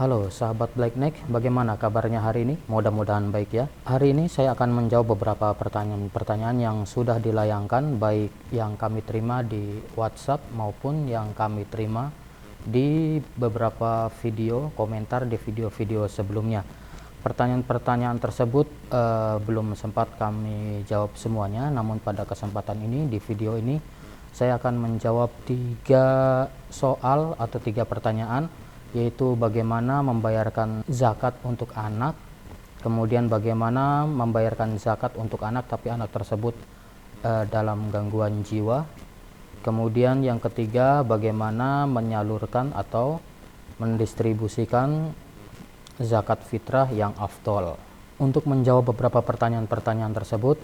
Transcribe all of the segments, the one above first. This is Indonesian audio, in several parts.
Halo sahabat Blackneck, bagaimana kabarnya hari ini? Mudah-mudahan baik ya. Hari ini saya akan menjawab beberapa pertanyaan-pertanyaan yang sudah dilayangkan, baik yang kami terima di WhatsApp maupun yang kami terima di beberapa video komentar di video-video sebelumnya. Pertanyaan-pertanyaan tersebut belum sempat kami jawab semuanya, namun pada kesempatan ini di video ini saya akan menjawab 3 soal atau 3 pertanyaan, yaitu bagaimana membayarkan zakat untuk anak, kemudian bagaimana membayarkan zakat untuk anak tapi anak tersebut dalam gangguan jiwa, kemudian yang ketiga bagaimana menyalurkan atau mendistribusikan zakat fitrah yang afdol. Untuk menjawab beberapa pertanyaan-pertanyaan tersebut,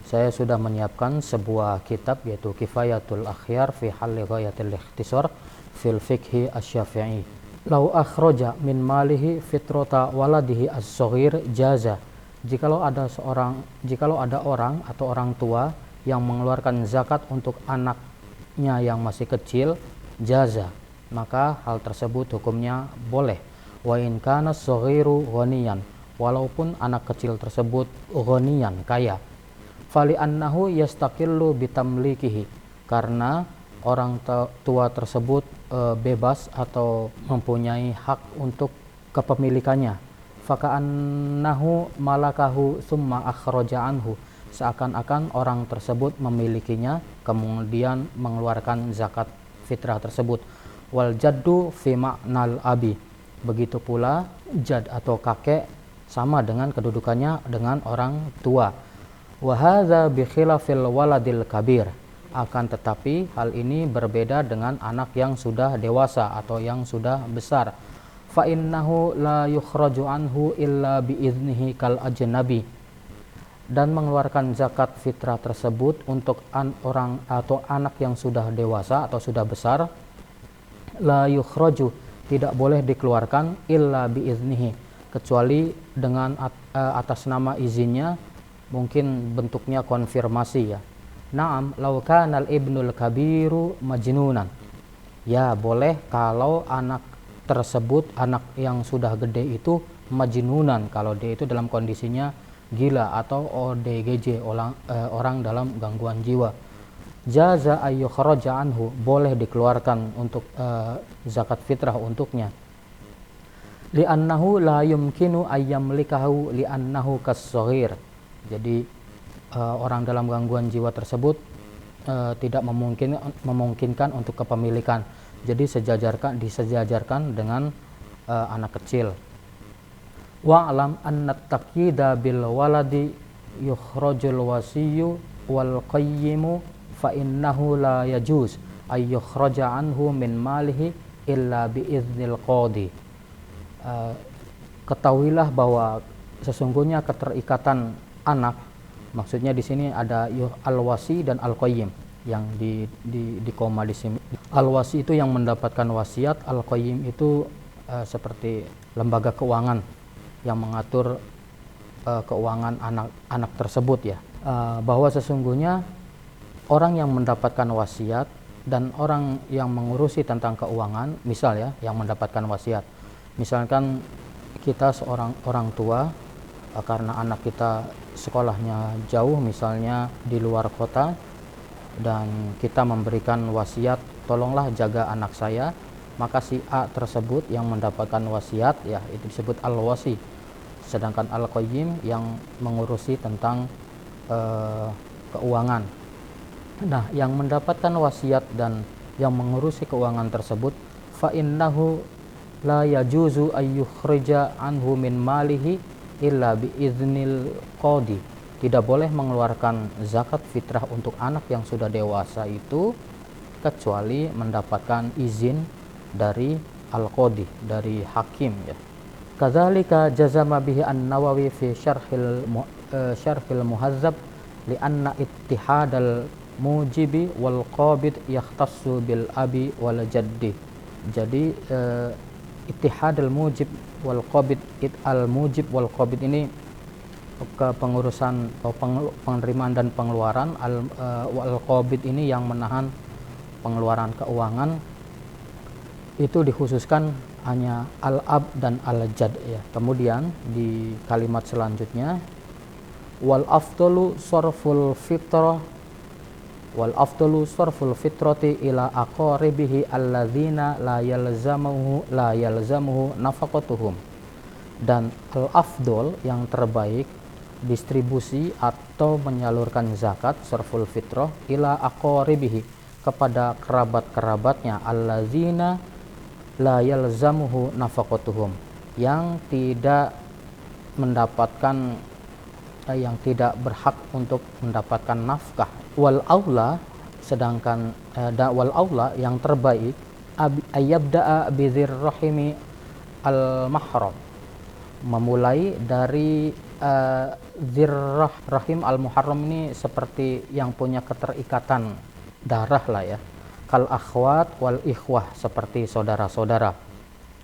saya sudah menyiapkan sebuah kitab, yaitu Kifayatul Akhyar fi Halli Ghayatil Ikhtisar fil Fiqhi Asy-Syafi'i. Lau akhraja min malihi fitrata waladihi as-saghir jaza. Jikalau ada orang atau orang tua yang mengeluarkan zakat untuk anaknya yang masih kecil, jaza, maka hal tersebut hukumnya boleh. Wa in kana as-saghiru ghaniyan, walaupun anak kecil tersebut ghaniyan, kaya. Fali annahu yastaqillu bitamlikihi, karena orang tua tersebut bebas atau mempunyai hak untuk kepemilikannya. Faka'annahu malakahu summa akhraja anhu, seakan-akan orang tersebut memilikinya kemudian mengeluarkan zakat fitrah tersebut. Wal jaddu fi ma'nal abi, begitu pula jad atau kakek sama dengan kedudukannya dengan orang tua. Wa hadza bi khilafil waladil kabir, akan tetapi hal ini berbeda dengan anak yang sudah dewasa atau yang sudah besar. Fa innahu la yukhraju anhu illa bi iznihi kal ajnabi, dan mengeluarkan zakat fitrah tersebut untuk orang atau anak yang sudah dewasa atau sudah besar, la yukhraju, tidak boleh dikeluarkan, illa bi iznihi, kecuali dengan atas nama izinnya, mungkin bentuknya konfirmasi ya. Naam law kana al-ibnul kabiru majnunan, ya boleh kalau anak tersebut, anak yang sudah gede itu majnunan, kalau dia itu dalam kondisinya gila atau ODGJ, orang dalam gangguan jiwa. Jaza ayyukhraja anhu, boleh dikeluarkan untuk zakat fitrah untuknya. Li'annahu la yumkinu ayyamlikahu li'annahu kas-saghir, jadi orang dalam gangguan jiwa tersebut tidak memungkinkan untuk kepemilikan, jadi disejajarkan dengan anak kecil. Wa'lam anna taqyida bil waladi yukhrajul wasiyyu wal qayyimu fa innahu la yajuz ay yukhraja anhu min malihi illa bi iznil qadi. Ketahuilah bahwa sesungguhnya keterikatan anak, maksudnya di sini ada al-wasi dan al-qayyim yang di koma di sini. Al-wasi itu yang mendapatkan wasiat, al-qayyim itu seperti lembaga keuangan yang mengatur keuangan anak tersebut ya. Bahwa sesungguhnya orang yang mendapatkan wasiat dan orang yang mengurusi tentang keuangan, misal ya, yang mendapatkan wasiat, misalkan kita seorang orang tua, karena anak kita sekolahnya jauh, misalnya di luar kota, dan kita memberikan wasiat, tolonglah jaga anak saya, maka si A tersebut yang mendapatkan wasiat ya, itu disebut al-wasi. Sedangkan al-qayyim yang mengurusi tentang keuangan. Nah, yang mendapatkan wasiat dan yang mengurusi keuangan tersebut, fa innahu la yajuzu ayyukhrija anhu min malihi illa bi iznil qadi, tidak boleh mengeluarkan zakat fitrah untuk anak yang sudah dewasa itu kecuali mendapatkan izin dari al-qadi, dari hakim ya. Kadzalika jazama bihi an-Nawawi fi syarhil muhazzab li anna ittihadal mujibi wal qabid yakhtassu bil abi wal jaddi. Jadi ittihadul mujib wal qabid, al-mujib wal qabid ini kepengurusan atau penerimaan dan pengeluaran, al-qabid ini yang menahan pengeluaran keuangan, itu dikhususkan hanya al-ab dan al-jad ya. Kemudian di kalimat selanjutnya wal afdalu sarful fitrati ila aqaribihi alladzina la yalzamuhu nafaqatuhum. Dan al-afdol yang terbaik distribusi atau menyalurkan zakat sarful fitrah ila aqaribihi kepada kerabat-kerabatnya alladzina la yalzamuhu nafaqatuhum, yang tidak mendapatkan yang tidak berhak untuk mendapatkan nafkah. Wal aula, sedangkan wal aula yang terbaik ayyabda'a bidzir rahimi al mahram, memulai dari zirrah rahim al muharram ini seperti yang punya keterikatan darah lah ya, kal akhwat wal ikhwah, seperti saudara-saudara.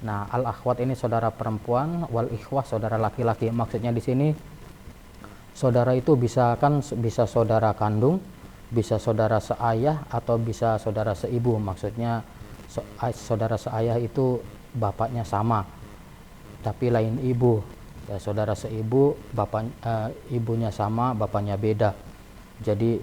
Nah, al akhwat ini saudara perempuan, wal ikhwah saudara laki-laki. Maksudnya di sini saudara itu bisa saudara kandung, bisa saudara seayah, atau bisa saudara seibu. Maksudnya saudara seayah itu bapaknya sama tapi lain ibu. Ya, saudara seibu ibunya sama, bapaknya beda. Jadi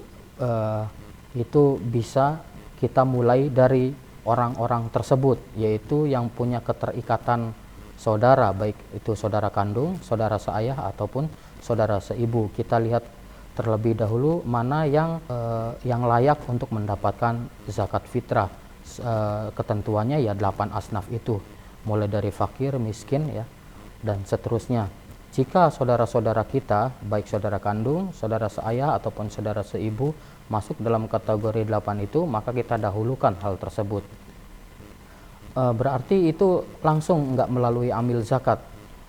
itu bisa kita mulai dari orang-orang tersebut, yaitu yang punya keterikatan saudara, baik itu saudara kandung, saudara seayah, ataupun saudara seibu. Kita lihat terlebih dahulu mana yang layak untuk mendapatkan zakat fitrah. Ketentuannya ya 8 asnaf itu, mulai dari fakir, miskin ya, dan seterusnya. Jika saudara-saudara kita, baik saudara kandung, saudara seayah, ataupun saudara seibu masuk dalam kategori 8 itu, maka kita dahulukan hal tersebut. Berarti itu langsung nggak melalui amil zakat.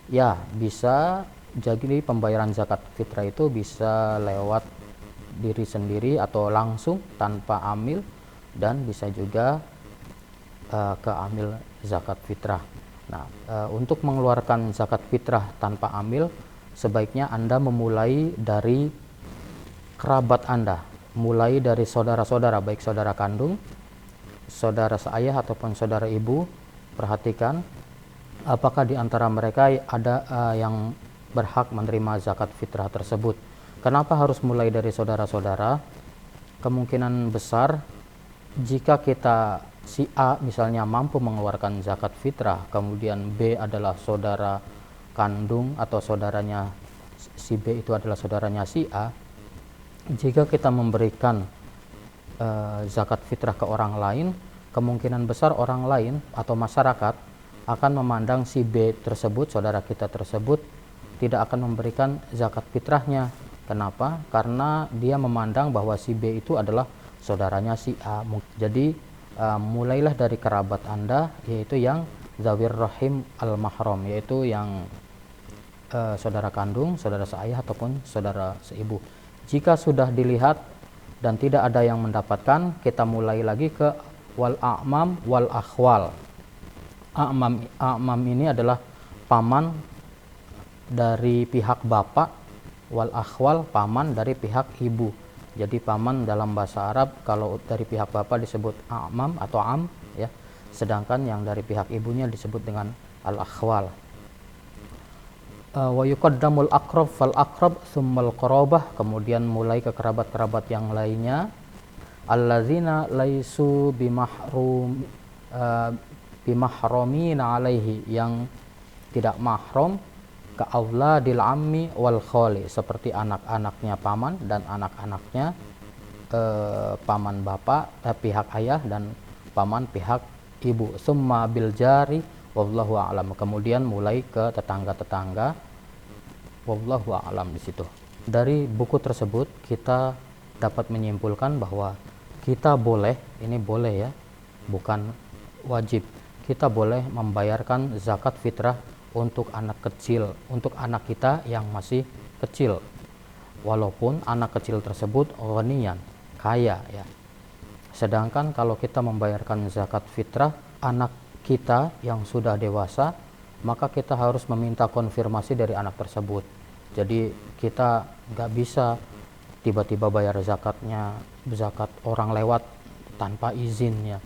Ya, bisa jadi pembayaran zakat fitrah itu bisa lewat diri sendiri atau langsung tanpa amil, dan bisa juga ke amil zakat fitrah. Nah, untuk mengeluarkan zakat fitrah tanpa amil, sebaiknya Anda memulai dari kerabat Anda, mulai dari saudara-saudara, baik saudara kandung, saudara seayah, ataupun saudara ibu. Perhatikan apakah di antara mereka ada yang berhak menerima zakat fitrah tersebut. Kenapa harus mulai dari saudara-saudara? Kemungkinan besar jika kita si A misalnya mampu mengeluarkan zakat fitrah, kemudian B adalah saudara kandung atau saudaranya si B itu adalah saudaranya si A, jika kita memberikan zakat fitrah ke orang lain, kemungkinan besar orang lain atau masyarakat akan memandang si B tersebut, saudara kita tersebut, tidak akan memberikan zakat fitrahnya. Kenapa? Karena dia memandang bahwa si B itu adalah saudaranya si A. Jadi mulailah dari kerabat Anda, yaitu yang zawir rahim al-mahram, yaitu yang saudara kandung, saudara seayah, ataupun saudara seibu. Jika sudah dilihat dan tidak ada yang mendapatkan, kita mulai lagi ke wal a'mam wal akhwal. A'mam ini adalah paman dari pihak bapak, wal akhwal paman dari pihak ibu. Jadi paman dalam bahasa Arab kalau dari pihak bapak disebut a'mam atau am ya, sedangkan yang dari pihak ibunya disebut dengan al akhwal. Wa yuqaddamul aqrab fal aqrab tsummal qarabah, kemudian mulai ke kerabat-kerabat yang lainnya, allazina laisu bimahramina alaihi, yang tidak mahram, ka auladil ammi wal khali, seperti anak-anaknya paman dan anak-anaknya paman bapak pihak ayah dan paman pihak ibu. Summa bil jari wallahu a'lam, kemudian mulai ke tetangga-tetangga, wallahu a'lam. Di situ dari buku tersebut kita dapat menyimpulkan bahwa kita boleh, ini boleh ya, bukan wajib, kita boleh membayarkan zakat fitrah untuk anak kecil, untuk anak kita yang masih kecil, walaupun anak kecil tersebut ghaniyan, kaya ya. Sedangkan kalau kita membayarkan zakat fitrah anak kita yang sudah dewasa, maka kita harus meminta konfirmasi dari anak tersebut. Jadi kita nggak bisa tiba-tiba bayar zakat orang lewat tanpa izinnya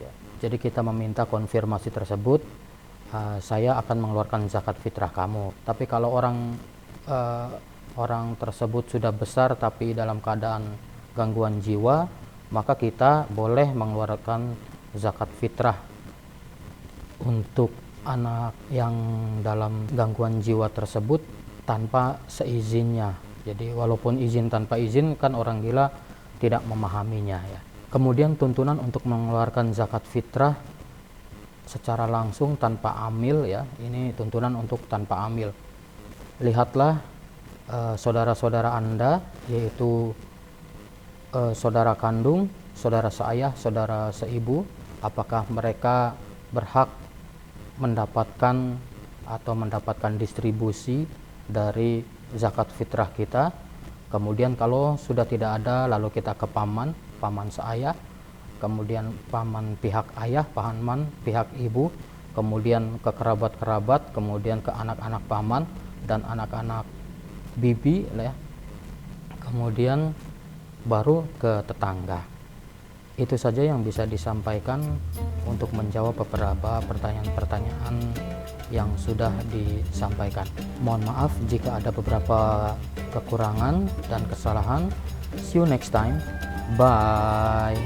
ya. Jadi kita meminta konfirmasi tersebut saya akan mengeluarkan zakat fitrah kamu. Tapi kalau orang tersebut sudah besar tapi dalam keadaan gangguan jiwa, maka kita boleh mengeluarkan zakat fitrah untuk anak yang dalam gangguan jiwa tersebut tanpa seizinnya. Jadi walaupun izin tanpa izin kan orang gila tidak memahaminya ya. Kemudian tuntunan untuk mengeluarkan zakat fitrah secara langsung tanpa amil ya. Ini tuntunan untuk tanpa amil. Lihatlah saudara-saudara Anda, yaitu saudara kandung, saudara seayah, saudara seibu, apakah mereka berhak mendapatkan atau mendapatkan distribusi dari zakat fitrah kita. Kemudian kalau sudah tidak ada, lalu kita ke paman seayah, kemudian paman pihak ayah, paman pihak ibu, kemudian ke kerabat-kerabat, kemudian ke anak-anak paman dan anak-anak bibi ya. Kemudian baru ke tetangga. Itu saja yang bisa disampaikan untuk menjawab beberapa pertanyaan-pertanyaan yang sudah disampaikan. Mohon maaf jika ada beberapa kekurangan dan kesalahan. See you next time. Bye.